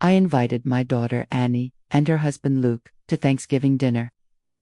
I invited my daughter Annie and her husband Luke to Thanksgiving dinner.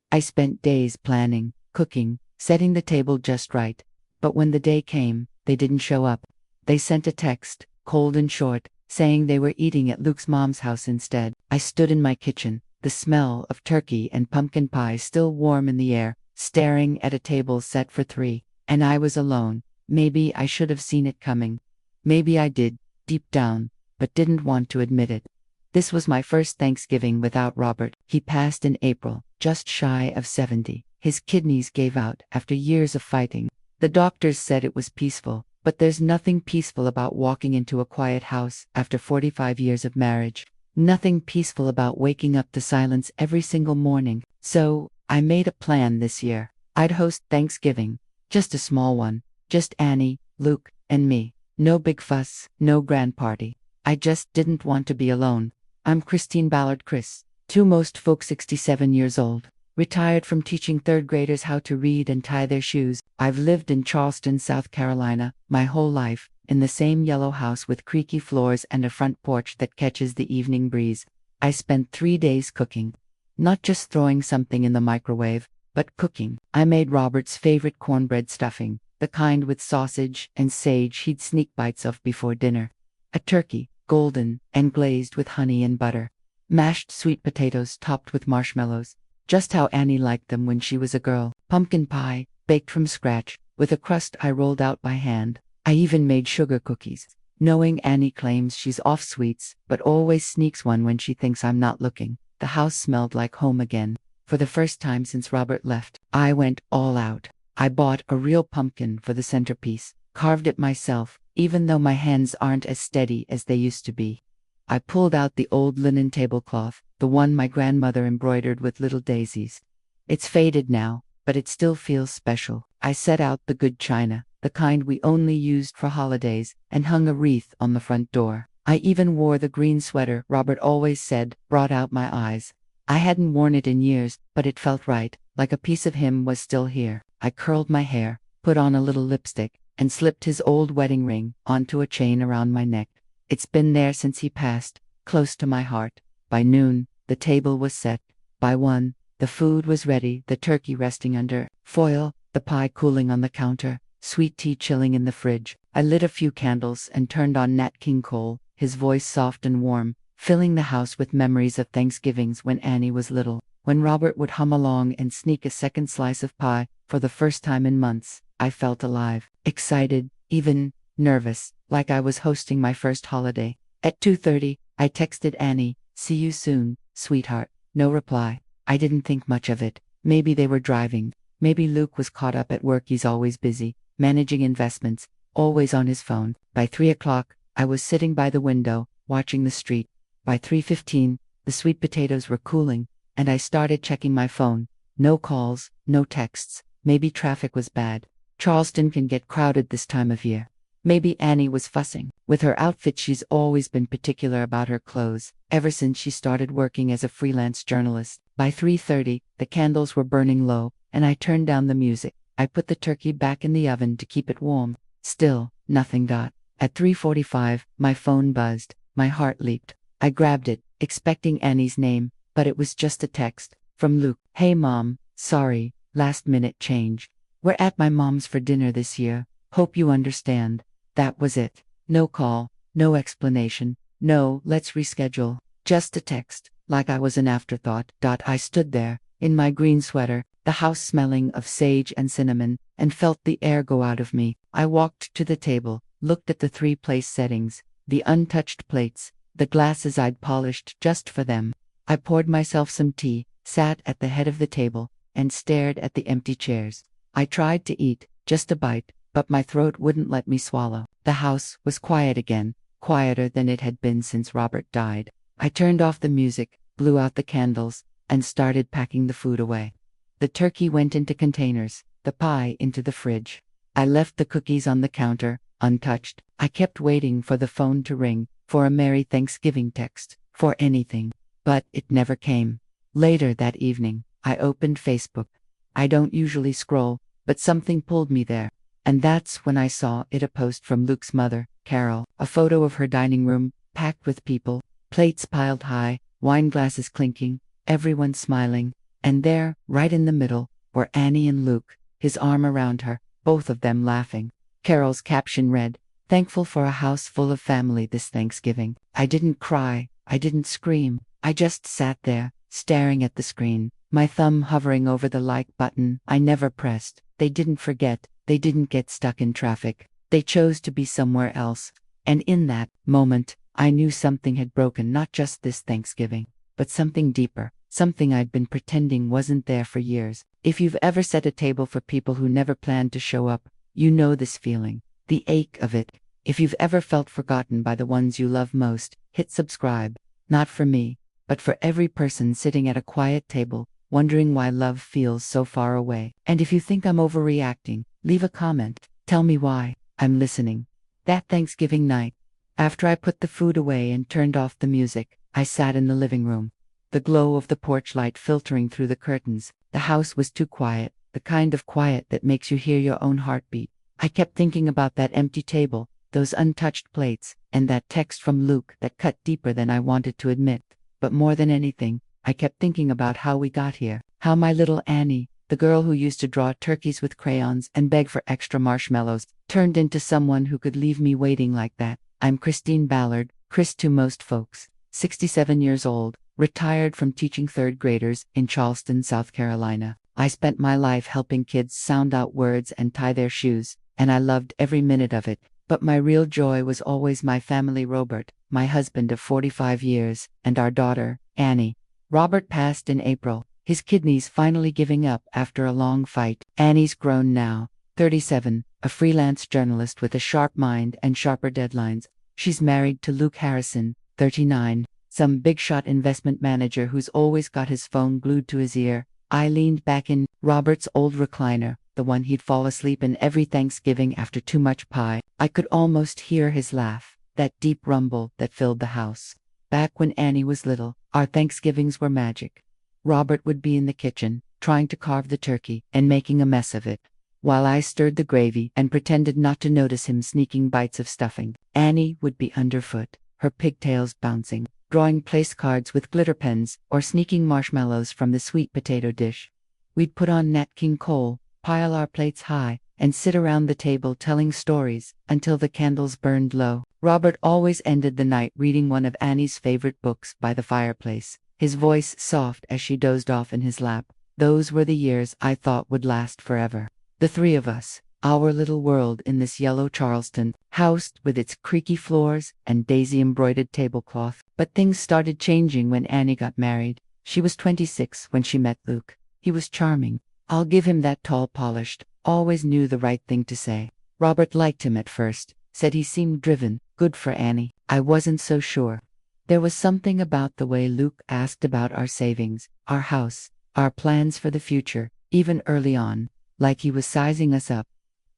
I spent days planning, cooking, setting the table just right. But when the day came, they didn't show up. They sent a text, cold and short, saying they were eating at Luke's mom's house instead. I stood in my kitchen, the smell of turkey and pumpkin pie still warm in the air, staring at a table set for three, and I was alone. Maybe I should have seen it coming. Maybe I did, deep down, but didn't want to admit it. This was my first Thanksgiving without Robert. He passed in April, just shy of 70. His kidneys gave out after years of fighting. The doctors said it was peaceful, but there's nothing peaceful about walking into a quiet house after 45 years of marriage. Nothing peaceful about waking up to silence every single morning. So, I made a plan this year. I'd host Thanksgiving. Just a small one. Just Annie, Luke, and me. No big fuss, no grand party. I just didn't want to be alone. I'm Christine Ballard Chris. Most folk 67 years old. Retired from teaching third graders how to read and tie their shoes. I've lived in Charleston, South Carolina, my whole life, in the same yellow house with creaky floors and a front porch that catches the evening breeze. I spent 3 days cooking. Not just throwing something in the microwave, but cooking. I made Robert's favorite cornbread stuffing, the kind with sausage and sage he'd sneak bites of before dinner. A turkey, golden and glazed with honey and butter. Mashed sweet potatoes topped with marshmallows, just how Annie liked them when she was a girl. Pumpkin pie, baked from scratch, with a crust I rolled out by hand. I even made sugar cookies, knowing Annie claims she's off sweets, but always sneaks one when she thinks I'm not looking. The house smelled like home again. For the first time since Robert left, I went all out. I bought a real pumpkin for the centerpiece, carved it myself, even though my hands aren't as steady as they used to be. I pulled out the old linen tablecloth, the one my grandmother embroidered with little daisies. It's faded now, but it still feels special. I set out the good china, the kind we only used for holidays, and hung a wreath on the front door. I even wore the green sweater Robert always said brought out my eyes. I hadn't worn it in years, but it felt right, like a piece of him was still here. I curled my hair, put on a little lipstick, and slipped his old wedding ring onto a chain around my neck. It's been there since he passed, close to my heart. By noon, the table was set. By 1, the food was ready, the turkey resting under foil, the pie cooling on the counter, sweet tea chilling in the fridge. I lit a few candles and turned on Nat King Cole, his voice soft and warm, filling the house with memories of Thanksgivings when Annie was little. When Robert would hum along and sneak a second slice of pie, for the first time in months, I felt alive, excited, even nervous, like I was hosting my first holiday. At 2:30, I texted Annie, "See you soon, sweetheart." No reply. I didn't think much of it. Maybe they were driving. Maybe Luke was caught up at work. He's always busy, managing investments, always on his phone. By 3 o'clock, I was sitting by the window, watching the street. By 3:15, the sweet potatoes were cooling, and I started checking my phone. No calls, no texts. Maybe traffic was bad. Charleston can get crowded this time of year. Maybe Annie was fussing. With her outfit, she's always been particular about her clothes, ever since she started working as a freelance journalist. By 3:30, the candles were burning low, and I turned down the music. I put the turkey back in the oven to keep it warm. Still, nothing. At 3:45, my phone buzzed. My heart leaped. I grabbed it, expecting Annie's name, but it was just a text from Luke. "Hey Mom, sorry, last minute change. We're at my mom's for dinner this year. Hope you understand." That was it. No call, no explanation, no "let's reschedule." Just a text, like I was an afterthought. I stood there, in my green sweater, the house smelling of sage and cinnamon, and felt the air go out of me. I walked to the table, looked at the 3 place settings, the untouched plates, the glasses I'd polished just for them. I poured myself some tea, sat at the head of the table, and stared at the empty chairs. I tried to eat, just a bite, but my throat wouldn't let me swallow. The house was quiet again, quieter than it had been since Robert died. I turned off the music, blew out the candles, and started packing the food away. The turkey went into containers, the pie into the fridge. I left the cookies on the counter, untouched. I kept waiting for the phone to ring, for a Merry Thanksgiving text, for anything. But it never came. Later that evening, I opened Facebook. I don't usually scroll, but something pulled me there. And that's when I saw a post from Luke's mother, Carol, a photo of her dining room, packed with people, Plates piled high, wine glasses clinking, everyone smiling. And there, right in the middle, were Annie and Luke, his arm around her, both of them laughing. Carol's caption read, "Thankful for a house full of family this Thanksgiving." I didn't cry, I didn't scream, I just sat there, staring at the screen, my thumb hovering over the like button I never pressed. They didn't forget, they didn't get stuck in traffic. They chose to be somewhere else. And in that moment, I knew something had broken, not just this Thanksgiving, but something deeper, something I'd been pretending wasn't there for years. If you've ever set a table for people who never planned to show up, you know this feeling, the ache of it. If you've ever felt forgotten by the ones you love most, hit subscribe. Not for me, but for every person sitting at a quiet table, wondering why love feels so far away. And if you think I'm overreacting, leave a comment. Tell me why. I'm listening. That Thanksgiving night, after I put the food away and turned off the music, I sat in the living room. The glow of the porch light filtering through the curtains. The house was too quiet, the kind of quiet that makes you hear your own heartbeat. I kept thinking about that empty table, those untouched plates, and that text from Luke that cut deeper than I wanted to admit. But more than anything, I kept thinking about how we got here, how my little Annie, the girl who used to draw turkeys with crayons and beg for extra marshmallows, turned into someone who could leave me waiting like that. I'm Christine Ballard, Chris to most folks, 67 years old, retired from teaching third graders in Charleston, South Carolina. I spent my life helping kids sound out words and tie their shoes, and I loved every minute of it. But my real joy was always my family, Robert, my husband of 45 years, and our daughter, Annie. Robert passed in April, his kidneys finally giving up after a long fight. Annie's grown now, 37, a freelance journalist with a sharp mind and sharper deadlines. She's married to Luke Harrison, 39, some big-shot investment manager who's always got his phone glued to his ear. I leaned back in Robert's old recliner, the one he'd fall asleep in every Thanksgiving after too much pie. I could almost hear his laugh, that deep rumble that filled the house. Back when Annie was little, our Thanksgivings were magic. Robert would be in the kitchen, trying to carve the turkey and making a mess of it, while I stirred the gravy and pretended not to notice him sneaking bites of stuffing. Annie would be underfoot, her pigtails bouncing, drawing place cards with glitter pens or sneaking marshmallows from the sweet potato dish. We'd put on Nat King Cole, pile our plates high, and sit around the table telling stories until the candles burned low. Robert always ended the night reading one of Annie's favorite books by the fireplace, his voice soft as she dozed off in his lap. Those were the years I thought would last forever. The three of us, our little world in this yellow Charleston, house with its creaky floors and daisy-embroidered tablecloth. But things started changing when Annie got married. She was 26 when she met Luke. He was charming. I'll give him that, tall, polished, always knew the right thing to say. Robert liked him at first, said he seemed driven, good for Annie. I wasn't so sure. There was something about the way Luke asked about our savings, our house, our plans for the future, even early on, like he was sizing us up.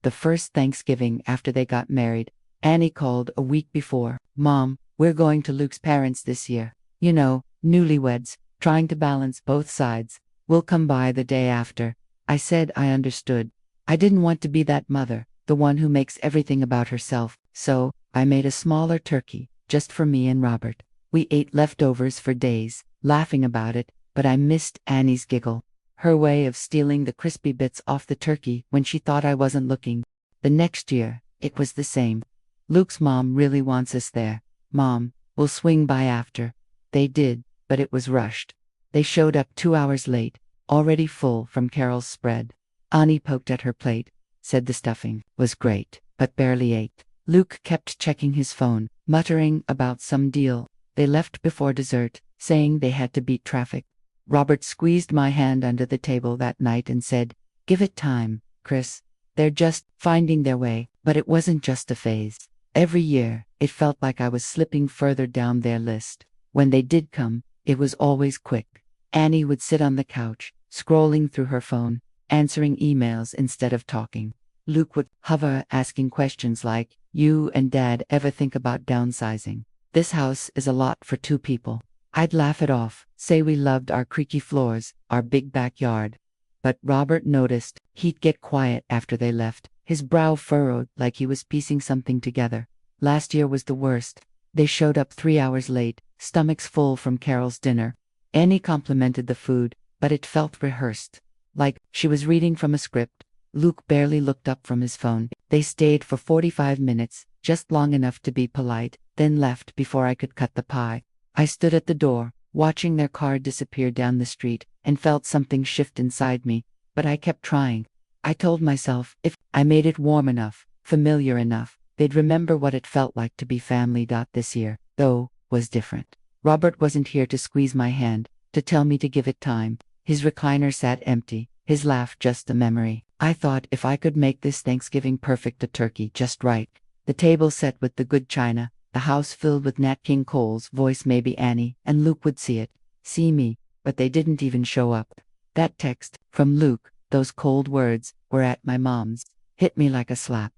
The first Thanksgiving after they got married, Annie called a week before. "Mom, we're going to Luke's parents this year. You know, newlyweds, trying to balance both sides. We'll come by the day after." I said I understood. I didn't want to be that mother, the one who makes everything about herself, so I made a smaller turkey, just for me and Robert. We ate leftovers for days, laughing about it, but I missed Annie's giggle, her way of stealing the crispy bits off the turkey when she thought I wasn't looking. The next year, it was the same. "Luke's mom really wants us there. Mom, we'll swing by after." They did, but it was rushed. They showed up 2 hours late, already full from Carol's spread. Annie poked at her plate, said the stuffing was great, but barely ate. Luke kept checking his phone, muttering about some deal. They left before dessert, saying they had to beat traffic. Robert squeezed my hand under the table that night and said, "Give it time, Chris. They're just finding their way." But it wasn't just a phase. Every year, it felt like I was slipping further down their list. When they did come, it was always quick. Annie would sit on the couch, scrolling through her phone, answering emails instead of talking. Luke would hover, asking questions like, "You and Dad ever think about downsizing? This house is a lot for 2 people." I'd laugh it off, say we loved our creaky floors, our big backyard. But Robert noticed. He'd get quiet after they left, his brow furrowed like he was piecing something together. "Last year was the worst. They showed up 3 hours late, stomachs full from Carol's dinner. Annie complimented the food, but it felt rehearsed. Like she was reading from a script. Luke barely looked up from his phone. They stayed for 45 minutes, just long enough to be polite, then left before I could cut the pie. I stood at the door, watching their car disappear down the street, and felt something shift inside me, but I kept trying. I told myself, if I made it warm enough, familiar enough, they'd remember what it felt like to be family. This year, though, was different. Robert wasn't here to squeeze my hand, to tell me to give it time. His recliner sat empty, his laugh just a memory. I thought if I could make this Thanksgiving perfect, a turkey just right. The table set with the good china, the house filled with Nat King Cole's voice, maybe Annie and Luke would see it, see me, but they didn't even show up. That text, from Luke, those cold words, were at my mom's, hit me like a slap.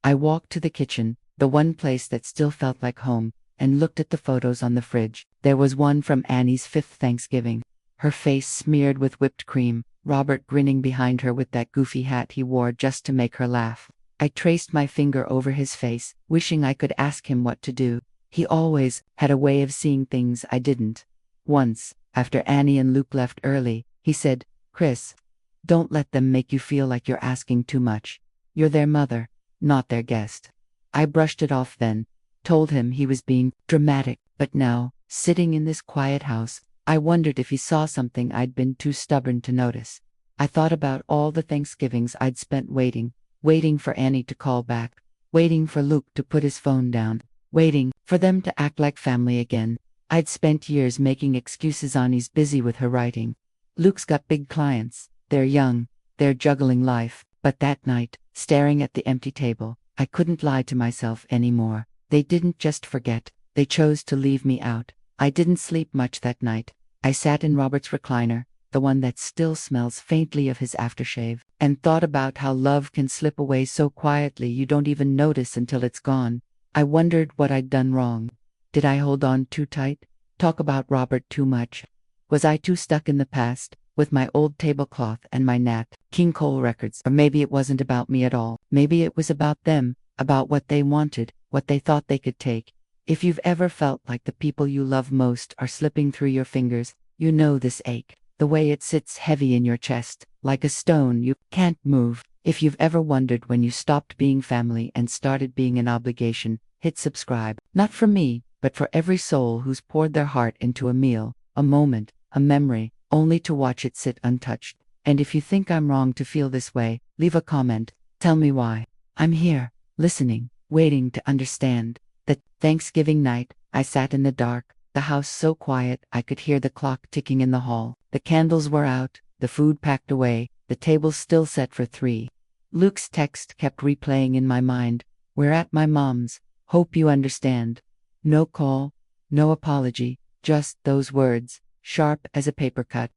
I walked to the kitchen, the one place that still felt like home, and looked at the photos on the fridge. There was one from Annie's 5th Thanksgiving. Her face smeared with whipped cream, Robert grinning behind her with that goofy hat he wore just to make her laugh. I traced my finger over his face, wishing I could ask him what to do. He always had a way of seeing things I didn't. Once, after Annie and Luke left early, he said, "Chris, don't let them make you feel like you're asking too much. You're their mother, not their guest." I brushed it off then, told him he was being dramatic, but now, sitting in this quiet house, I wondered if he saw something I'd been too stubborn to notice. I thought about all the Thanksgivings I'd spent waiting for Annie to call back, waiting for Luke to put his phone down, waiting for them to act like family again. I'd spent years making excuses. Annie's busy with her writing. Luke's got big clients. They're young. They're juggling life. But that night, staring at the empty table, I couldn't lie to myself anymore. They didn't just forget. They chose to leave me out. I didn't sleep much that night. I sat in Robert's recliner, the one that still smells faintly of his aftershave, and thought about how love can slip away so quietly you don't even notice until it's gone. I wondered what I'd done wrong. Did I hold on too tight? Talk about Robert too much? Was I too stuck in the past, with my old tablecloth and my Nat King Cole records? Or maybe it wasn't about me at all. Maybe it was about them, about what they wanted, what they thought they could take. If you've ever felt like the people you love most are slipping through your fingers, you know this ache, the way it sits heavy in your chest, like a stone you can't move. If you've ever wondered when you stopped being family and started being an obligation, hit subscribe. Not for me, but for every soul who's poured their heart into a meal, a moment, a memory, only to watch it sit untouched. And if you think I'm wrong to feel this way, leave a comment. Tell me why. I'm here, listening, waiting to understand. That Thanksgiving night, I sat in the dark, the house so quiet I could hear the clock ticking in the hall. The candles were out, the food packed away, the table still set for 3. Luke's text kept replaying in my mind. "We're at my mom's. Hope you understand." No call, no apology, just those words, sharp as a paper cut.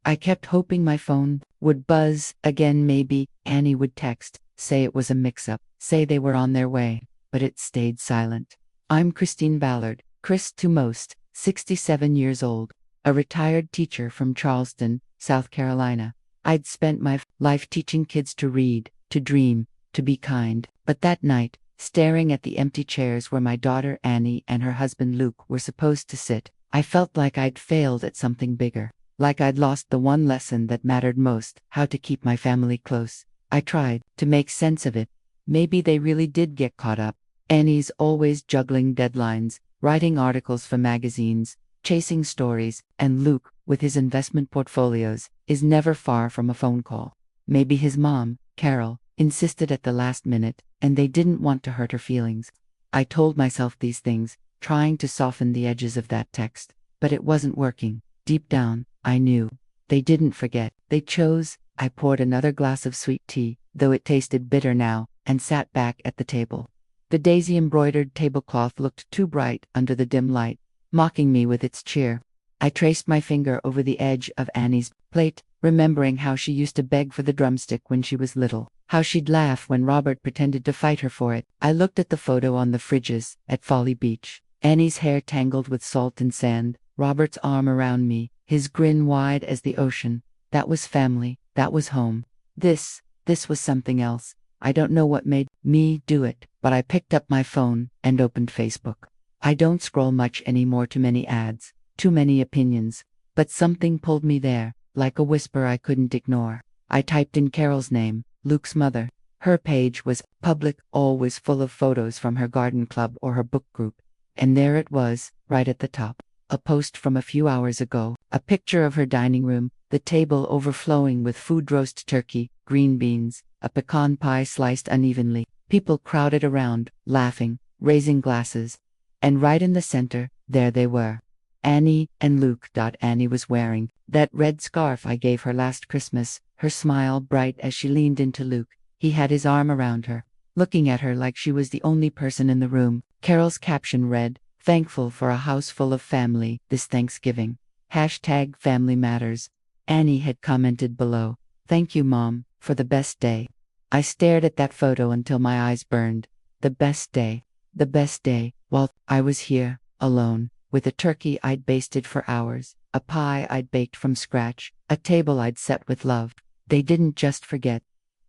I kept hoping my phone would buzz again. Maybe Annie would text, say it was a mix-up, say they were on their way. But it stayed silent. I'm Christine Ballard, Chris to most, 67 years old, a retired teacher from Charleston, South Carolina. I'd spent my life teaching kids to read, to dream, to be kind. But that night, staring at the empty chairs where my daughter Annie and her husband Luke were supposed to sit, I felt like I'd failed at something bigger, like I'd lost the one lesson that mattered most, how to keep my family close. I tried to make sense of it. Maybe they really did get caught up. Annie's always juggling deadlines, writing articles for magazines, chasing stories, and Luke, with his investment portfolios, is never far from a phone call. Maybe his mom, Carol, insisted at the last minute, and they didn't want to hurt her feelings. I told myself these things, trying to soften the edges of that text, but it wasn't working. Deep down, I knew. They didn't forget. They chose. I poured another glass of sweet tea, though it tasted bitter now, and sat back at the table. The daisy-embroidered tablecloth looked too bright under the dim light, mocking me with its cheer. I traced my finger over the edge of Annie's plate, remembering how she used to beg for the drumstick when she was little, how she'd laugh when Robert pretended to fight her for it. I looked at the photo on the fridges at Folly Beach. Annie's hair tangled with salt and sand, Robert's arm around me, his grin wide as the ocean. That was family, that was home. This was something else. I don't know what made me do it, but I picked up my phone and opened Facebook. I don't scroll much anymore, too many ads, too many opinions. But something pulled me there, like a whisper I couldn't ignore. I typed in Carol's name, Luke's mother. Her page was public, always full of photos from her garden club or her book group. And there it was, right at the top. A post from a few hours ago, a picture of her dining room, the table overflowing with food: roast turkey, green beans, a pecan pie sliced unevenly. People crowded around, laughing, raising glasses. And right in the center, there they were. Annie and Luke. Annie was wearing that red scarf I gave her last Christmas, her smile bright as she leaned into Luke. He had his arm around her, looking at her like she was the only person in the room. Carol's caption read, "Thankful for a house full of family this Thanksgiving. #Family Matters." Annie had commented below, "Thank you, Mom, for the best day." I stared at that photo until my eyes burned. The best day. The best day, while I was here, alone, with a turkey I'd basted for hours, a pie I'd baked from scratch, a table I'd set with love. They didn't just forget.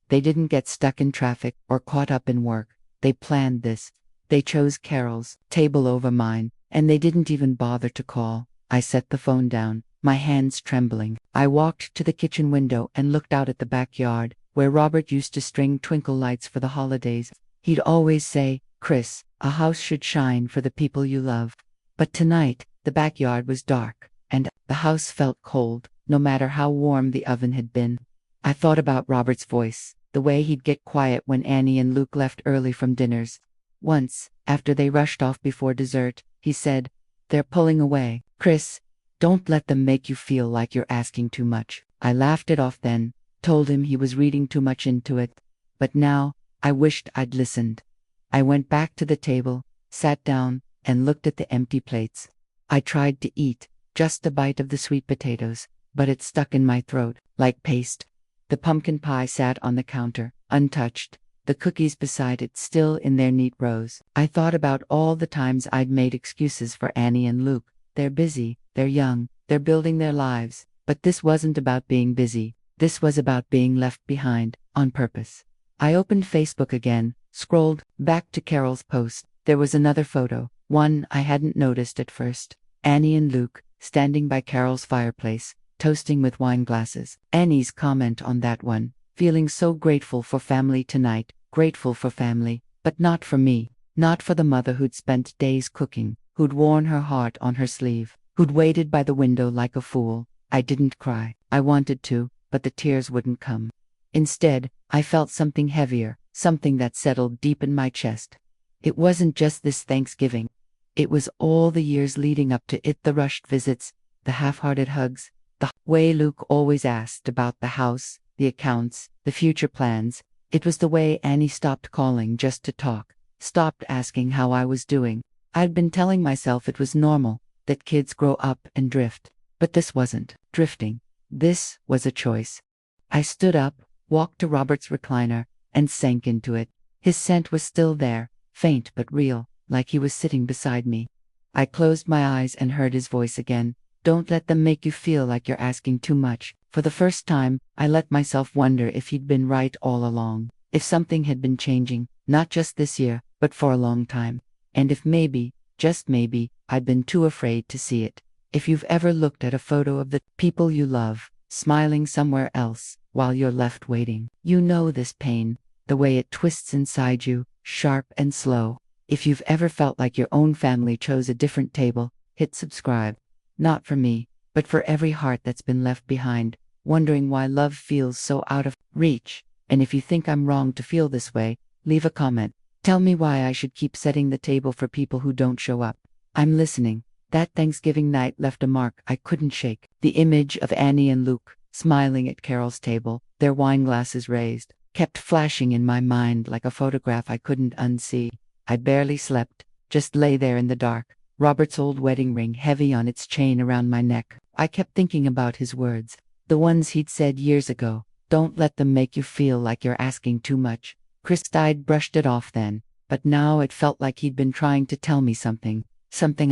They didn't get stuck in traffic or caught up in work. They planned this. They chose Carol's table over mine, and they didn't even bother to call. I set the phone down, my hands trembling. I walked to the kitchen window and looked out at the backyard, where Robert used to string twinkle lights for the holidays. He'd always say, "Chris, a house should shine for the people you love." But tonight, the backyard was dark, and the house felt cold, no matter how warm the oven had been. I thought about Robert's voice, the way he'd get quiet when Annie and Luke left early from dinners. Once, after they rushed off before dessert, he said, "They're pulling away. Chris, don't let them make you feel like you're asking too much." I laughed it off then, told him he was reading too much into it. But now, I wished I'd listened. I went back to the table, sat down, and looked at the empty plates. I tried to eat just a bite of the sweet potatoes, but it stuck in my throat like paste. The pumpkin pie sat on the counter, untouched, the cookies beside it still in their neat rows. I thought about all the times I'd made excuses for Annie and Luke. They're busy, they're young, they're building their lives. But this wasn't about being busy. This was about being left behind, on purpose. I opened Facebook again, scrolled back to Carol's post. There was another photo, one I hadn't noticed at first. Annie and Luke, standing by Carol's fireplace, toasting with wine glasses. Annie's comment on that one, "Feeling so grateful for family tonight, grateful for family, but not for me, not for the mother who'd spent days cooking, who'd worn her heart on her sleeve, who'd waited by the window like a fool." I didn't cry. I wanted to, but the tears wouldn't come. Instead, I felt something heavier, something that settled deep in my chest. It wasn't just this Thanksgiving. It was all the years leading up to it, the rushed visits, the half-hearted hugs, the way Luke always asked about the house, the accounts, the future plans. It was the way Annie stopped calling just to talk, stopped asking how I was doing. I'd been telling myself it was normal, that kids grow up and drift. But this wasn't drifting. This was a choice. I stood up, walked to Robert's recliner, and sank into it. His scent was still there, faint but real, like he was sitting beside me. I closed my eyes and heard his voice again. "Don't let them make you feel like you're asking too much." For the first time, I let myself wonder if he'd been right all along, if something had been changing, not just this year, but for a long time. And if maybe, just maybe, I'd been too afraid to see it. If you've ever looked at a photo of the people you love, smiling somewhere else, while you're left waiting, you know this pain, the way it twists inside you, sharp and slow. If you've ever felt like your own family chose a different table, hit subscribe. Not for me, but for every heart that's been left behind, wondering why love feels so out of reach. And if you think I'm wrong to feel this way, leave a comment. Tell me why I should keep setting the table for people who don't show up. I'm listening. That Thanksgiving night left a mark I couldn't shake. The image of Annie and Luke, smiling at Carol's table, their wine glasses raised, kept flashing in my mind like a photograph I couldn't unsee. I barely slept, just lay there in the dark, Robert's old wedding ring heavy on its chain around my neck. I kept thinking about his words, the ones he'd said years ago. "Don't let them make you feel like you're asking too much." I'd brushed it off then, but now it felt like he'd been trying to tell me something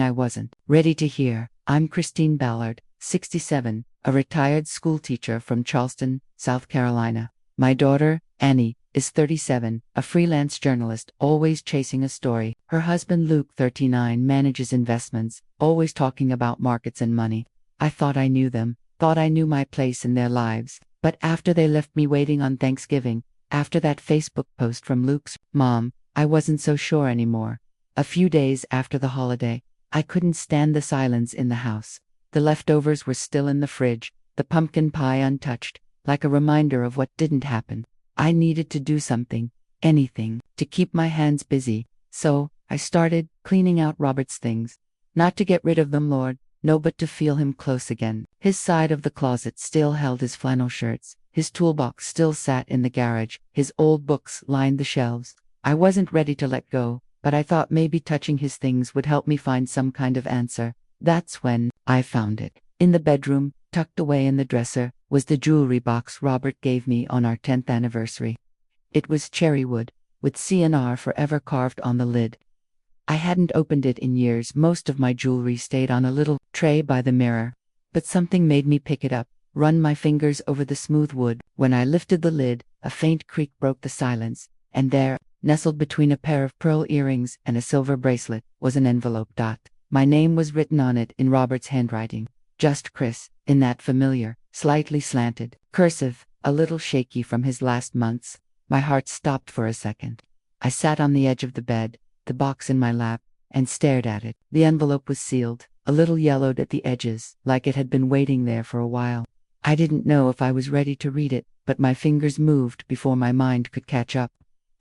I wasn't ready to hear. I'm Christine Ballard, 67, a retired school teacher from Charleston, South Carolina. My daughter, Annie, is 37, a freelance journalist always chasing a story. Her husband Luke, 39, manages investments, always talking about markets and money. I thought I knew them, thought I knew my place in their lives, but after they left me waiting on Thanksgiving, after that Facebook post from Luke's mom, I wasn't so sure anymore. A few days after the holiday, I couldn't stand the silence in the house. The leftovers were still in the fridge, the pumpkin pie untouched, like a reminder of what didn't happen. I needed to do something, anything, to keep my hands busy, so I started cleaning out Robert's things. Not to get rid of them, Lord, no, but to feel him close again. His side of the closet still held his flannel shirts, his toolbox still sat in the garage, his old books lined the shelves. I wasn't ready to let go, but I thought maybe touching his things would help me find some kind of answer. That's when I found it. In the bedroom, tucked away in the dresser, was the jewelry box Robert gave me on our 10th anniversary. It was cherry wood, with C&R forever carved on the lid. I hadn't opened it in years. Most of my jewelry stayed on a little tray by the mirror. But something made me pick it up, run my fingers over the smooth wood. When I lifted the lid, a faint creak broke the silence, and there, nestled between a pair of pearl earrings and a silver bracelet, was an envelope. My name was written on it in Robert's handwriting. Just Chris, in that familiar, slightly slanted cursive, a little shaky from his last months. My heart stopped for a second. I sat on the edge of the bed, the box in my lap, and stared at it. The envelope was sealed, a little yellowed at the edges, like it had been waiting there for a while. I didn't know if I was ready to read it, but my fingers moved before my mind could catch up.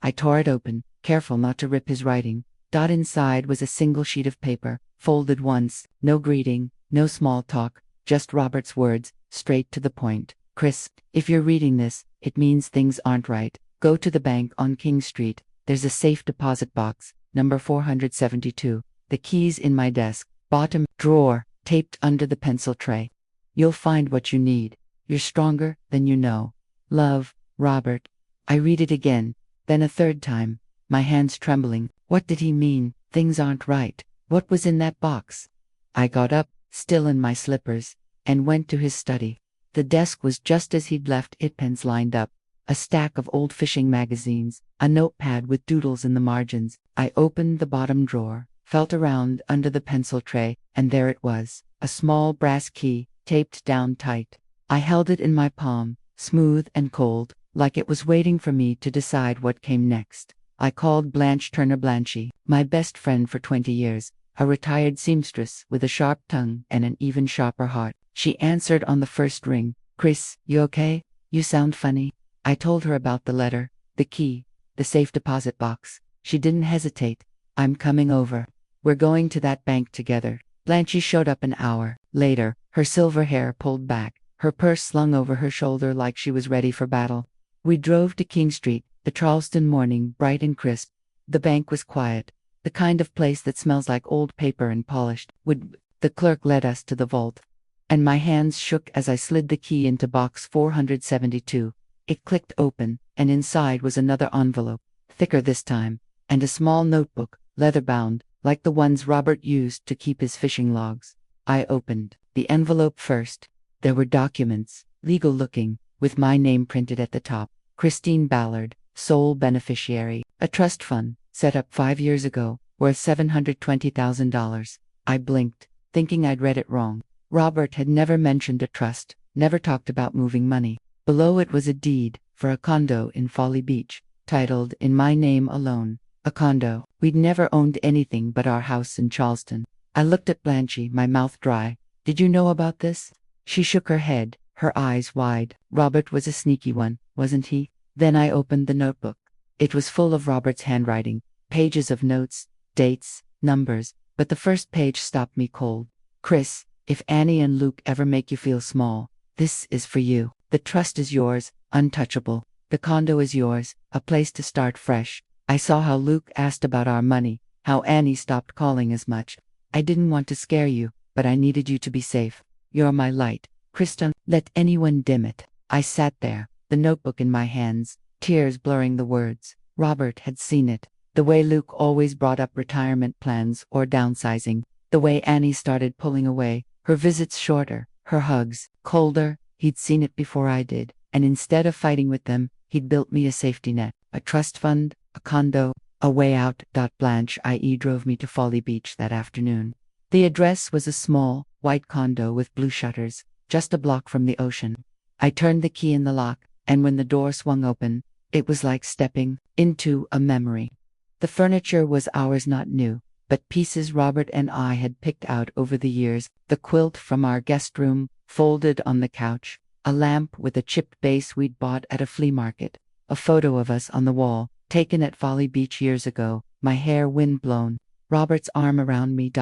I tore it open, careful not to rip his writing. Inside was a single sheet of paper, folded once, no greeting, no small talk, just Robert's words, straight to the point. Chris, if you're reading this, it means things aren't right. Go to the bank on King Street. There's a safe deposit box, number 472. The keys in my desk, bottom drawer, taped under the pencil tray. You'll find what you need. You're stronger than you know. Love, Robert. I read it again, then a third time, my hands trembling. What did he mean? Things aren't right. What was in that box? I got up, still in my slippers, and went to his study. The desk was just as he'd left it, pens lined up, a stack of old fishing magazines, a notepad with doodles in the margins. I opened the bottom drawer, felt around under the pencil tray, and there it was, a small brass key, taped down tight. I held it in my palm, smooth and cold, like it was waiting for me to decide what came next. I called Blanche Turner Blanchy, my best friend for 20 years, a retired seamstress with a sharp tongue and an even sharper heart. She answered on the first ring. Chris, you okay? You sound funny. I told her about the letter, the key, the safe deposit box. She didn't hesitate. I'm coming over. We're going to that bank together. Blanchy showed up an hour later, her silver hair pulled back, her purse slung over her shoulder like she was ready for battle. We drove to King Street, the Charleston morning, bright and crisp. The bank was quiet, the kind of place that smells like old paper and polished wood. The clerk led us to the vault, and my hands shook as I slid the key into box 472. It clicked open, and inside was another envelope, thicker this time, and a small notebook, leather-bound, like the ones Robert used to keep his fishing logs. I opened the envelope first. There were documents, legal-looking, with my name printed at the top. Christine Ballard, sole beneficiary, a trust fund, set up 5 years ago, worth $720,000. I blinked, thinking I'd read it wrong. Robert had never mentioned a trust, never talked about moving money. Below it was a deed for a condo in Folly Beach, titled in my name alone. A condo. We'd never owned anything but our house in Charleston. I looked at Blanchy, my mouth dry. Did you know about this? She shook her head, her eyes wide. Robert was a sneaky one, wasn't he? Then I opened the notebook. It was full of Robert's handwriting, pages of notes, dates, numbers, but the first page stopped me cold. Chris, if Annie and Luke ever make you feel small, this is for you. The trust is yours, untouchable. The condo is yours, a place to start fresh. I saw how Luke asked about our money, how Annie stopped calling as much. I didn't want to scare you, but I needed you to be safe. You're my light. Chris, don't let anyone dim it. I sat there, the notebook in my hands, tears blurring the words. Robert had seen it. The way Luke always brought up retirement plans or downsizing. The way Annie started pulling away, her visits shorter, her hugs colder. He'd seen it before I did, and instead of fighting with them, he'd built me a safety net, a trust fund, a condo. A way out. Blanche IE drove me to Folly Beach that afternoon. The address was a small, white condo with blue shutters, just a block from the ocean. I turned the key in the lock, and when the door swung open, it was like stepping into a memory. The furniture was ours, not new, but pieces Robert and I had picked out over the years, the quilt from our guest room, folded on the couch, a lamp with a chipped base we'd bought at a flea market, a photo of us on the wall, taken at Folly Beach years ago, my hair wind-blown, Robert's arm around me.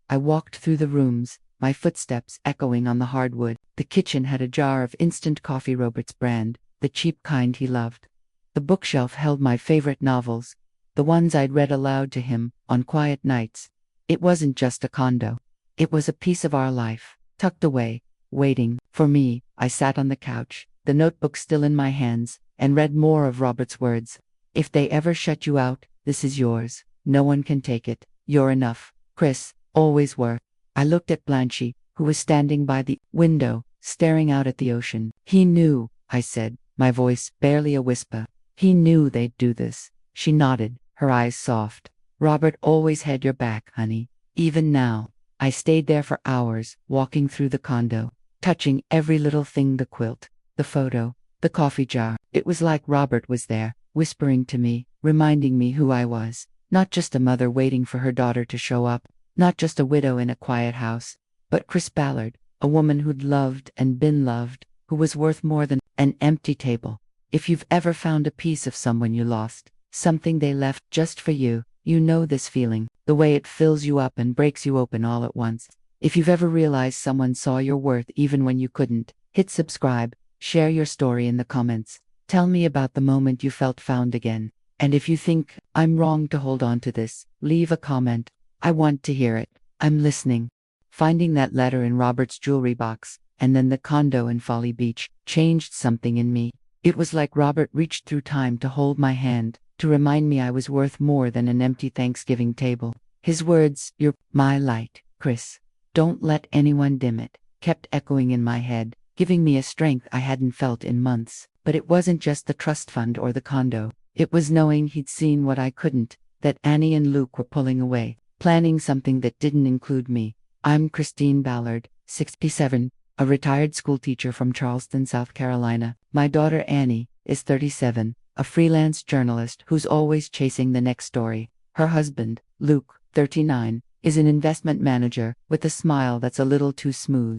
I walked through the rooms, my footsteps echoing on the hardwood. The kitchen had a jar of instant coffee, Robert's brand, the cheap kind he loved. The bookshelf held my favorite novels, the ones I'd read aloud to him on quiet nights. It wasn't just a condo. It was a piece of our life, tucked away, waiting for me. I sat on the couch, the notebook still in my hands, and read more of Robert's words. If they ever shut you out, this is yours. No one can take it. You're enough. Chris, always were. I looked at Blanche, who was standing by the window, staring out at the ocean. He knew, I said, my voice barely a whisper. He knew they'd do this. She nodded, her eyes soft. Robert always had your back, honey. Even now. I stayed there for hours, walking through the condo, touching every little thing, the quilt, the photo, the coffee jar. It was like Robert was there, whispering to me, reminding me who I was. Not just a mother waiting for her daughter to show up, not just a widow in a quiet house, but Chris Ballard, a woman who'd loved and been loved, who was worth more than an empty table. If you've ever found a piece of someone you lost, something they left just for you, you know this feeling, the way it fills you up and breaks you open all at once. If you've ever realized someone saw your worth even when you couldn't, hit subscribe, share your story in the comments. Tell me about the moment you felt found again. And if you think I'm wrong to hold on to this, leave a comment. I want to hear it. I'm listening. Finding that letter in Robert's jewelry box, and then the condo in Folly Beach, changed something in me. It was like Robert reached through time to hold my hand, to remind me I was worth more than an empty Thanksgiving table. His words, "You're my light, Chris. Don't let anyone dim it," kept echoing in my head, giving me a strength I hadn't felt in months. But it wasn't just the trust fund or the condo. It was knowing he'd seen what I couldn't, that Annie and Luke were pulling away, planning something that didn't include me. I'm Christine Ballard, 67, a retired schoolteacher from Charleston, South Carolina. My daughter Annie is 37, a freelance journalist who's always chasing the next story. Her husband, Luke, 39, is an investment manager with a smile that's a little too smooth.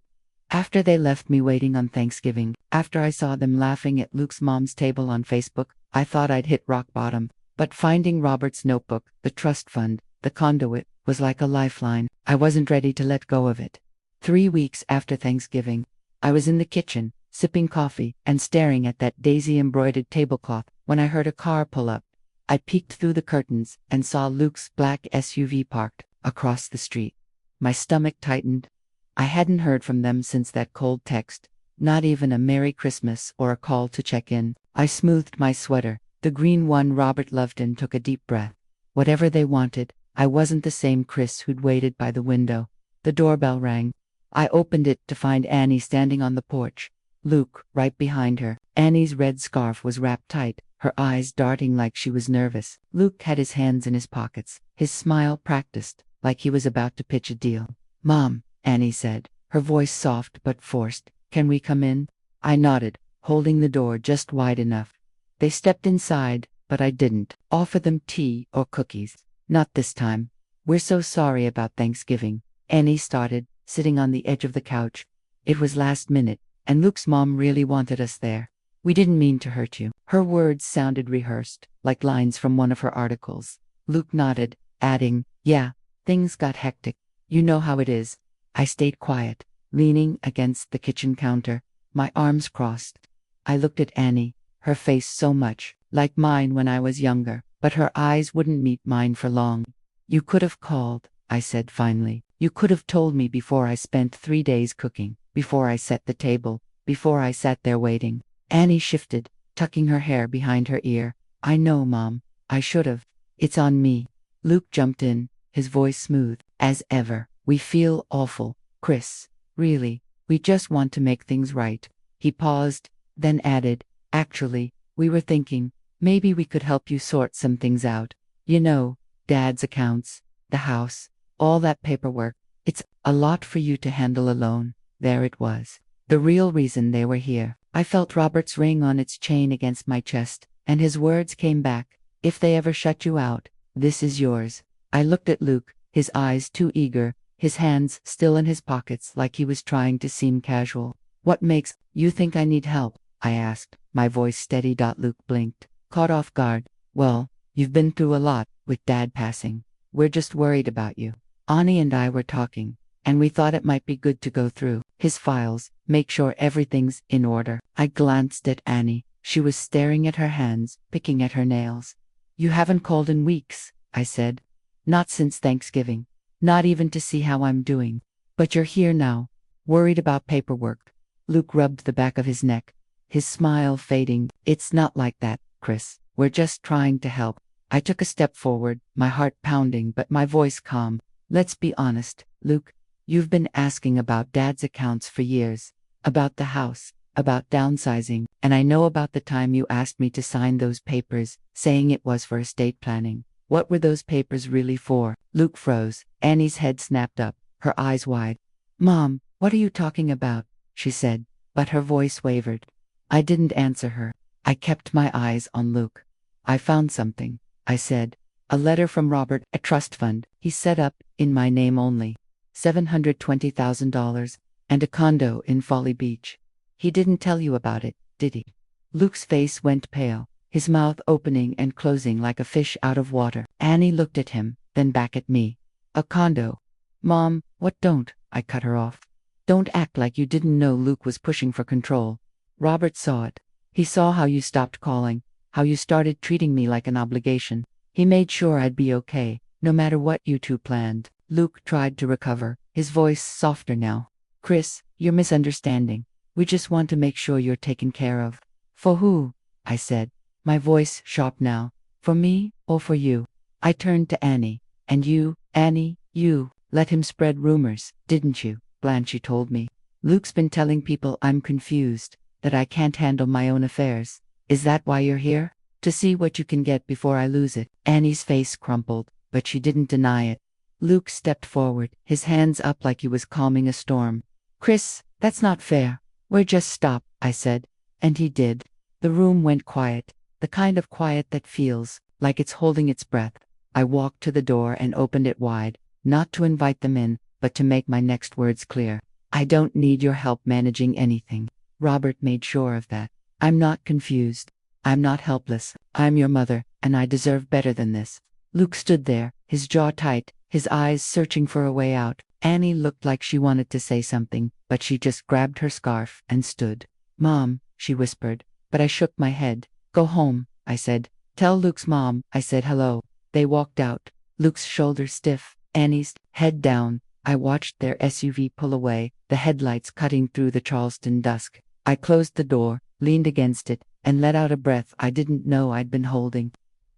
After they left me waiting on Thanksgiving, after I saw them laughing at Luke's mom's table on Facebook, I thought I'd hit rock bottom. But finding Robert's notebook, the trust fund, the conduit, was like a lifeline. I wasn't ready to let go of it. 3 weeks after Thanksgiving, I was in the kitchen, sipping coffee and staring at that daisy-embroidered tablecloth when I heard a car pull up. I peeked through the curtains and saw Luke's black SUV parked across the street. My stomach tightened. I hadn't heard from them since that cold text, not even a Merry Christmas or a call to check in. I smoothed my sweater, the green one Robert loved, and took a deep breath. Whatever they wanted, I wasn't the same Chris who'd waited by the window. The doorbell rang. I opened it to find Annie standing on the porch, Luke right behind her. Annie's red scarf was wrapped tight, her eyes darting like she was nervous. Luke had his hands in his pockets, his smile practiced, like he was about to pitch a deal. "Mom," Annie said, her voice soft but forced, "can we come in?" I nodded, holding the door just wide enough. They stepped inside, but I didn't offer them tea or cookies. Not this time. "We're so sorry about Thanksgiving," Annie started, sitting on the edge of the couch. "It was last minute, and Luke's mom really wanted us there. We didn't mean to hurt you." Her words sounded rehearsed, like lines from one of her articles. Luke nodded, adding, "Yeah, things got hectic. You know how it is." I stayed quiet, leaning against the kitchen counter, my arms crossed. I looked at Annie, her face so much like mine when I was younger, but her eyes wouldn't meet mine for long. "You could have called," I said finally. "You could have told me before I spent 3 days cooking, before I set the table, before I sat there waiting." Annie shifted, tucking her hair behind her ear. "I know, Mom. I should have. It's on me." Luke jumped in, his voice smooth as ever. "We feel awful, Chris. Really, we just want to make things right." He paused, then added, "Actually, we were thinking, maybe we could help you sort some things out. You know, Dad's accounts, the house, all that paperwork. It's a lot for you to handle alone. There it was. The real reason they were here. I felt Robert's ring on its chain against my chest, and his words came back. If they ever shut you out, this is yours. I looked at Luke, his eyes too eager, his hands still in his pockets like he was trying to seem casual. What makes you think I need help? I asked, my voice steady. Luke blinked, caught off guard. Well, you've been through a lot, with Dad passing. We're just worried about you. Ani and I were talking, and we thought it might be good to go through his files, make sure everything's in order. I glanced at Annie. She was staring at her hands, picking at her nails. You haven't called in weeks, I said. Not since Thanksgiving. Not even to see how I'm doing. But you're here now, worried about paperwork. Luke rubbed the back of his neck, his smile fading. It's not like that, Chris. We're just trying to help. I took a step forward, my heart pounding but my voice calm. Let's be honest, Luke. You've been asking about Dad's accounts for years. About the house, about downsizing, and I know about the time you asked me to sign those papers, saying it was for estate planning. What were those papers really for? Luke froze. Annie's head snapped up, her eyes wide. Mom, what are you talking about? She said, but her voice wavered. I didn't answer her. I kept my eyes on Luke. I found something, I said. A letter from Robert, a trust fund he set up, in my name only. $720,000, and a condo in Folly Beach. He didn't tell you about it, did he? Luke's face went pale, his mouth opening and closing like a fish out of water. Annie looked at him, then back at me. A condo. Mom, what don't? I cut her off. Don't act like you didn't know Luke was pushing for control. Robert saw it. He saw how you stopped calling, how you started treating me like an obligation. He made sure I'd be okay, no matter what you two planned. Luke tried to recover, his voice softer now. Chris, you're misunderstanding. We just want to make sure you're taken care of. For who? I said, my voice sharp now. For me, or for you? I turned to Annie. And you, Annie, you let him spread rumors, didn't you? Blanche told me. Luke's been telling people I'm confused, that I can't handle my own affairs. Is that why you're here? To see what you can get before I lose it. Annie's face crumpled, but she didn't deny it. Luke stepped forward, his hands up like he was calming a storm. Chris, that's not fair. We're just stop, I said. And he did. The room went quiet, the kind of quiet that feels like it's holding its breath. I walked to the door and opened it wide, not to invite them in, but to make my next words clear. I don't need your help managing anything. Robert made sure of that. I'm not confused. I'm not helpless. I'm your mother, and I deserve better than this. Luke stood there, his jaw tight, his eyes searching for a way out. Annie looked like she wanted to say something, but she just grabbed her scarf and stood. Mom, she whispered, but I shook my head. Go home, I said. Tell Luke's mom I said hello. They walked out, Luke's shoulders stiff, Annie's head down. I watched their SUV pull away, the headlights cutting through the Charleston dusk. I closed the door, leaned against it, and let out a breath I didn't know I'd been holding.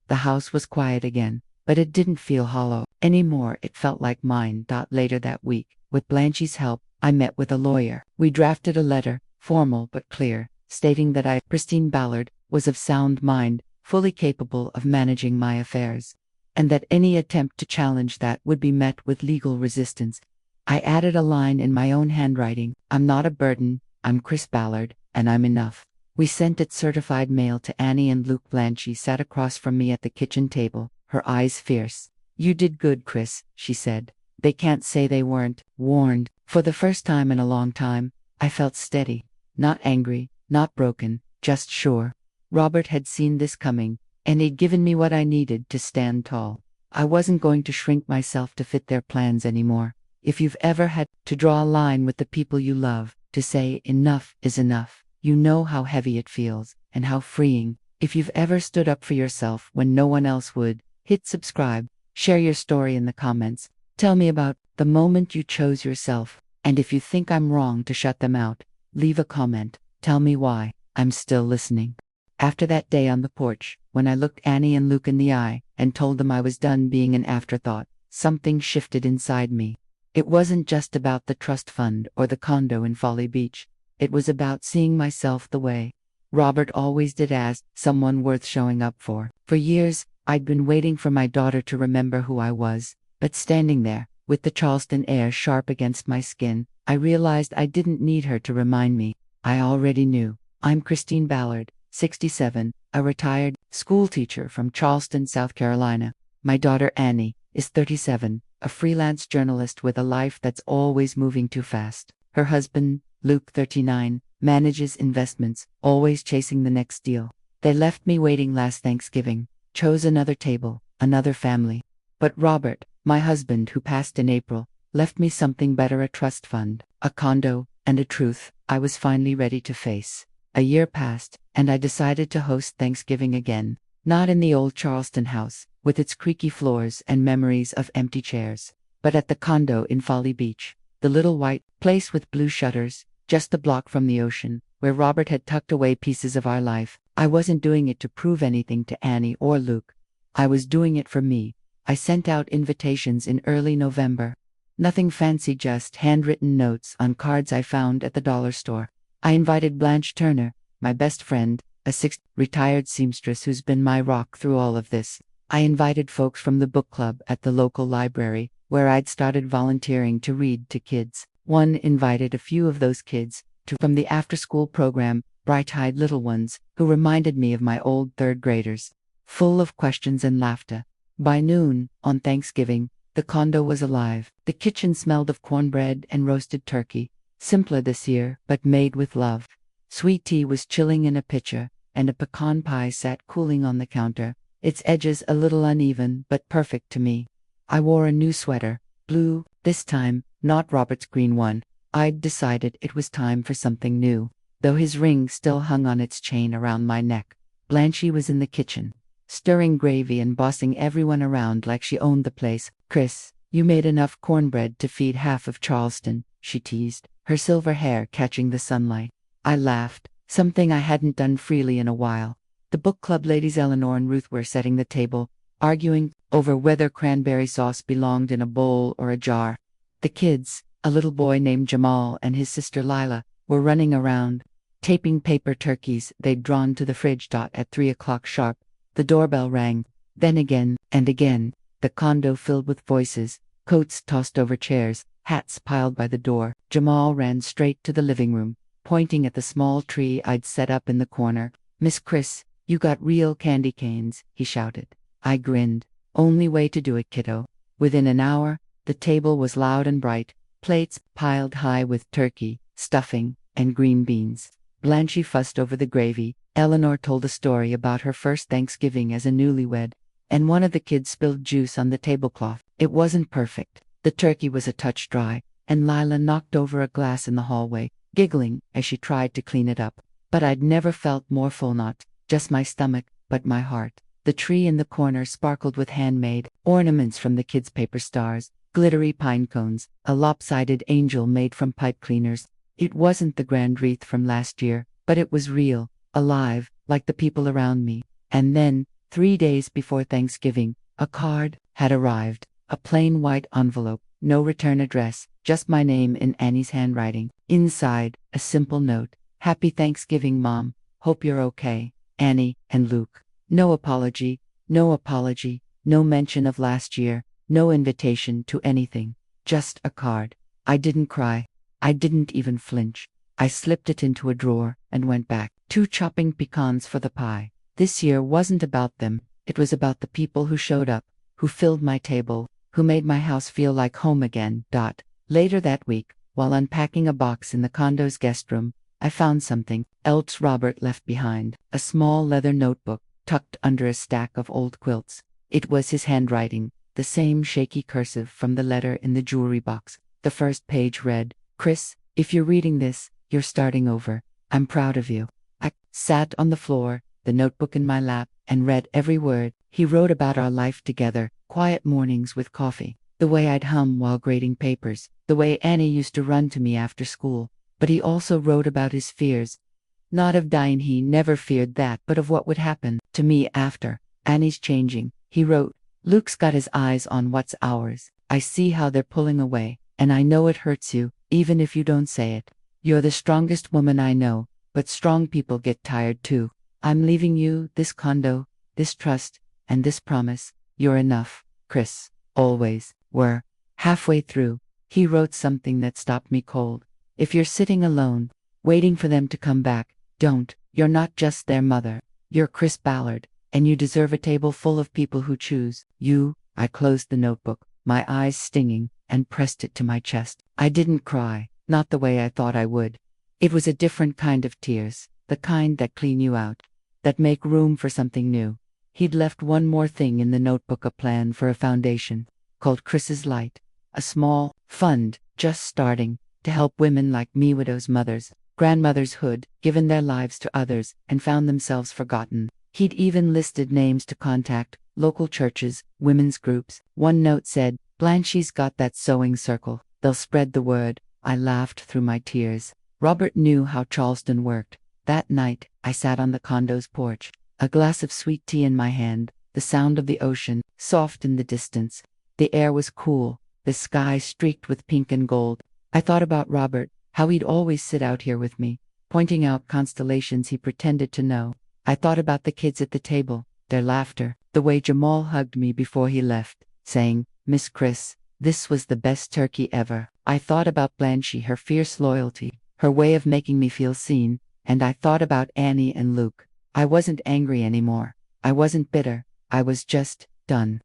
The house was quiet again, but it didn't feel hollow anymore. It felt like mine. Later that week, with Blanche's help, I met with a lawyer. We drafted a letter, formal but clear, stating that I, Christine Ballard, was of sound mind, fully capable of managing my affairs, and that any attempt to challenge that would be met with legal resistance. I added a line in my own handwriting. I'm not a burden. I'm Chris Ballard, and I'm enough. We sent it certified mail to Annie and Luke. Blanche sat across from me at the kitchen table, her eyes fierce. You did good, Chris, she said. They can't say they weren't warned. For the first time in a long time, I felt steady. Not angry, not broken, just sure. Robert had seen this coming, and he'd given me what I needed to stand tall. I wasn't going to shrink myself to fit their plans anymore. If you've ever had to draw a line with the people you love, to say enough is enough, you know how heavy it feels, and how freeing. If you've ever stood up for yourself when no one else would, hit subscribe, share your story in the comments. Tell me about the moment you chose yourself, and if you think I'm wrong to shut them out, leave a comment. Tell me why. I'm still listening. After that day on the porch, when I looked Annie and Luke in the eye and told them I was done being an afterthought, something shifted inside me. It wasn't just about the trust fund or the condo in Folly Beach. It was about seeing myself the way Robert always did, as someone worth showing up for. For years, I'd been waiting for my daughter to remember who I was, but standing there, with the Charleston air sharp against my skin, I realized I didn't need her to remind me. I already knew. I'm Christine Ballard, 67, a retired schoolteacher from Charleston, South Carolina. My daughter Annie is 37, a freelance journalist with a life that's always moving too fast. Her husband, Luke, 39, manages investments, always chasing the next deal. They left me waiting last Thanksgiving, chose another table, another family. But Robert, my husband who passed in April, left me something better: a trust fund, a condo, and a truth I was finally ready to face. A year passed, and I decided to host Thanksgiving again, not in the old Charleston house, with its creaky floors and memories of empty chairs, but at the condo in Folly Beach, the little white place with blue shutters, just a block from the ocean, where Robert had tucked away pieces of our life. I wasn't doing it to prove anything to Annie or Luke. I was doing it for me. I sent out invitations in early November. Nothing fancy, just handwritten notes on cards I found at the dollar store. I invited Blanche Turner, my best friend, a retired seamstress who's been my rock through all of this. I invited folks from the book club at the local library, where I'd started volunteering to read to kids. One invited a few of those kids from the after-school program, bright-eyed little ones, who reminded me of my old third graders, full of questions and laughter. By noon, on Thanksgiving, the condo was alive. The kitchen smelled of cornbread and roasted turkey, simpler this year, but made with love. Sweet tea was chilling in a pitcher, and a pecan pie sat cooling on the counter, its edges a little uneven but perfect to me. I wore a new sweater, blue, this time, not Robert's green one. I'd decided it was time for something new, though his ring still hung on its chain around my neck. Blanchie was in the kitchen, stirring gravy and bossing everyone around like she owned the place. "Chris, you made enough cornbread to feed half of Charleston," she teased, her silver hair catching the sunlight. I laughed, something I hadn't done freely in a while. The book club ladies Eleanor and Ruth were setting the table, arguing over whether cranberry sauce belonged in a bowl or a jar. The kids, a little boy named Jamal and his sister Lila, were running around, taping paper turkeys they'd drawn to the fridge. At 3 o'clock sharp, the doorbell rang. Then again, and again, the condo filled with voices, coats tossed over chairs, hats piled by the door. Jamal ran straight to the living room, pointing at the small tree I'd set up in the corner. "Miss Chris, you got real candy canes," he shouted. I grinned. "Only way to do it, kiddo." Within an hour, the table was loud and bright, plates piled high with turkey, stuffing, and green beans. Blanchie fussed over the gravy. Eleanor told a story about her first Thanksgiving as a newlywed, and one of the kids spilled juice on the tablecloth. It wasn't perfect. The turkey was a touch dry, and Lila knocked over a glass in the hallway, giggling as she tried to clean it up. But I'd never felt more full, not just my stomach, but my heart. The tree in the corner sparkled with handmade ornaments from the kids' paper stars, glittery pine cones, a lopsided angel made from pipe cleaners. It wasn't the grand wreath from last year, but it was real, alive, like the people around me. And then, 3 days before Thanksgiving, a card had arrived, a plain white envelope, no return address, just my name in Annie's handwriting. Inside, a simple note: "Happy Thanksgiving, Mom. Hope you're okay. Annie and Luke." No apology, no mention of last year, no invitation to anything. Just a card. I didn't cry. I didn't even flinch. I slipped it into a drawer and went back to chopping pecans for the pie. This year wasn't about them. It was about the people who showed up, who filled my table, who made my house feel like home again. Later that week, while unpacking a box in the condo's guest room, I found something else Robert left behind: a small leather notebook tucked under a stack of old quilts. It was his handwriting, the same shaky cursive from the letter in the jewelry box. The first page read, "Chris, if you're reading this, you're starting over. I'm proud of you." I sat on the floor, the notebook in my lap, and read every word. He wrote about our life together, quiet mornings with coffee, the way I'd hum while grading papers, the way Annie used to run to me after school. But he also wrote about his fears. Not of dying, he never feared that, but of what would happen to me after. "Annie's changing," he wrote. "Luke's got his eyes on what's ours. I see how they're pulling away, and I know it hurts you, even if you don't say it. You're the strongest woman I know, but strong people get tired too. I'm leaving you this condo, this trust, and this promise, you're enough, Chris, always, were. Halfway through, he wrote something that stopped me cold. If you're sitting alone, waiting for them to come back, don't. You're not just their mother. You're Chris Ballard, and you deserve a table full of people who choose you. I closed the notebook, my eyes stinging, and pressed it to my chest. I didn't cry, not the way I thought I would. It was a different kind of tears, the kind that clean you out, that make room for something new. He'd left one more thing in the notebook, a plan for a foundation, called Chris's Light, a small fund, just starting, to help women like me, widows, mothers, grandmothers who'd given their lives to others and found themselves forgotten. He'd even listed names to contact, local churches, women's groups. One note said, Blanche's got that sewing circle, they'll spread the word. I laughed through my tears. Robert knew how Charleston worked. That night, I sat on the condo's porch, a glass of sweet tea in my hand, the sound of the ocean, soft in the distance. The air was cool, the sky streaked with pink and gold. I thought about Robert, how he'd always sit out here with me, pointing out constellations he pretended to know. I thought about the kids at the table, their laughter, the way Jamal hugged me before he left, saying, Miss Chris, this was the best turkey ever. I thought about Blanche, her fierce loyalty, her way of making me feel seen, and I thought about Annie and Luke. I wasn't angry anymore. I wasn't bitter. I was just done,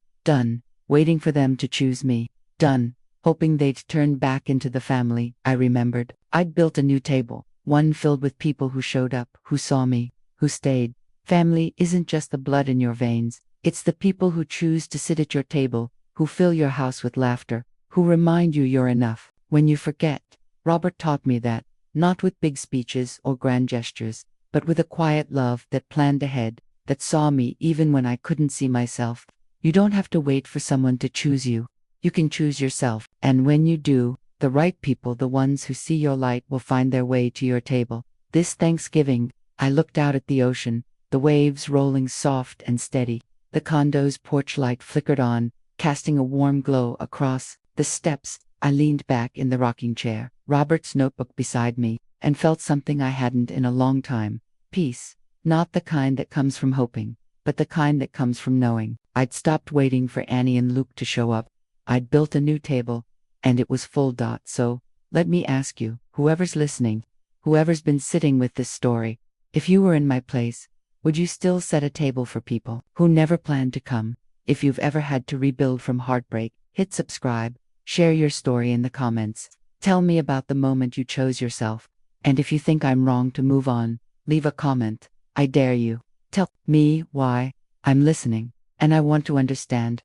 waiting for them to choose me, done, hoping they'd turn back into the family. I remembered, I'd built a new table, one filled with people who showed up, who saw me, who stayed. Family isn't just the blood in your veins, it's the people who choose to sit at your table, who fill your house with laughter, who remind you you're enough when you forget. Robert taught me that, not with big speeches or grand gestures, but with a quiet love that planned ahead, that saw me even when I couldn't see myself. You don't have to wait for someone to choose you. You can choose yourself, and when you do, the right people, the ones who see your light, will find their way to your table. This Thanksgiving, I looked out at the ocean, the waves rolling soft and steady. The condo's porch light flickered on, casting a warm glow across the steps. I leaned back in the rocking chair, Robert's notebook beside me, and felt something I hadn't in a long time. Peace. Not the kind that comes from hoping, but the kind that comes from knowing. I'd stopped waiting for Annie and Luke to show up. I'd built a new table, and it was full. So, let me ask you, whoever's listening, whoever's been sitting with this story, if you were in my place, would you still set a table for people who never planned to come? If you've ever had to rebuild from heartbreak, hit subscribe, share your story in the comments. Tell me about the moment you chose yourself. And if you think I'm wrong to move on, leave a comment. I dare you. Tell me why. I'm listening, and I want to understand.